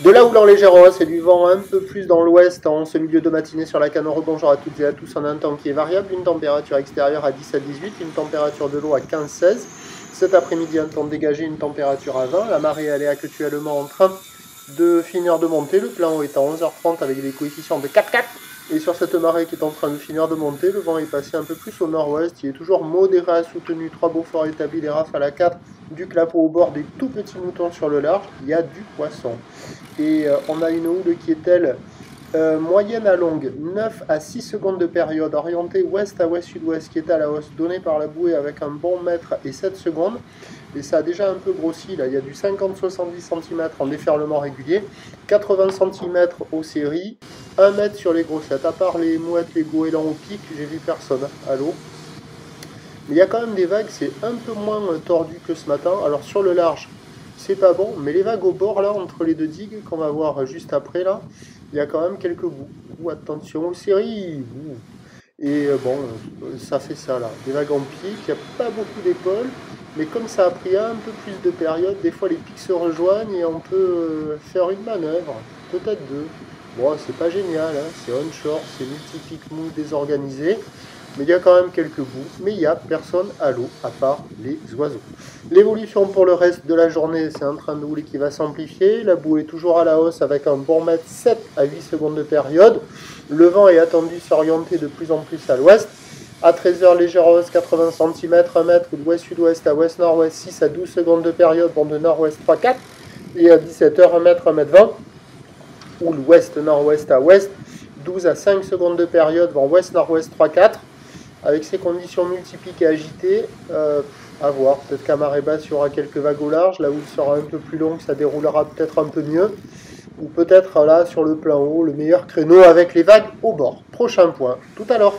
De là où dans légère hausse, c'est du vent un peu plus dans l'ouest en ce milieu de matinée sur la Canore. Bonjour à toutes et à tous. On a un temps qui est variable, une température extérieure à 10 à 18, une température de l'eau à 15-16. Cet après-midi, un temps dégagé, une température à 20. La marée, elle est actuellement en train de finir de monter. Le plein haut est à 11h30 avec des coefficients de 4,4. Et sur cette marée qui est en train de finir de monter, le vent est passé un peu plus au nord-ouest. Il est toujours modéré à soutenu. 3 beaux forts établis, des rafales à 4, du clapot au bord, des tout petits moutons sur le large. Il y a du poisson. Et on a une houle qui est elle moyenne à longue, 9 à 6 secondes de période, orientée ouest à ouest-sud-ouest, qui est à la hausse, donnée par la bouée avec un bon mètre et 7 secondes. Et ça a déjà un peu grossi, là, il y a du 50-70 cm en déferlement régulier, 80 cm aux séries, 1 mètre sur les grossettes. À part les mouettes, les goélands au pic, j'ai vu personne à l'eau. Mais il y a quand même des vagues, c'est un peu moins tordu que ce matin. Alors sur le large, c'est pas bon, mais les vagues au bord, là, entre les deux digues, qu'on va voir juste après, là, il y a quand même quelques bouts. Ouh, attention aux séries. Ouh. Et bon, ça fait ça, là. Des vagues en pic, il n'y a pas beaucoup d'épaules, mais comme ça a pris un peu plus de période, des fois les pics se rejoignent et on peut faire une manœuvre, peut-être deux. Bon, c'est pas génial, hein, c'est onshore, c'est multi-pic mou désorganisé. Mais il y a quand même quelques bouts, mais il n'y a personne à l'eau, à part les oiseaux. L'évolution pour le reste de la journée, c'est un train de houle qui va s'amplifier. La boue est toujours à la hausse avec un bon mètre 7 à 8 secondes de période. Le vent est attendu s'orienter de plus en plus à l'ouest. À 13h, légère hausse, 80 cm, 1 mètre, de ouest-sud-ouest à ouest-nord-ouest, 6 à 12 secondes de période, vent de nord-ouest 3-4. Et à 17h, 1 mètre, 1 mètre 20, ou l'ouest-nord-ouest à ouest, 12 à 5 secondes de période, vent ouest-nord-ouest 3-4. Avec ces conditions multipliques et agitées, à voir. Peut-être qu'à marée basse, il y aura quelques vagues au large. Là où il sera un peu plus long, ça déroulera peut-être un peu mieux. Ou peut-être là, sur le plein haut, le meilleur créneau avec les vagues au bord. Prochain point, tout à l'heure.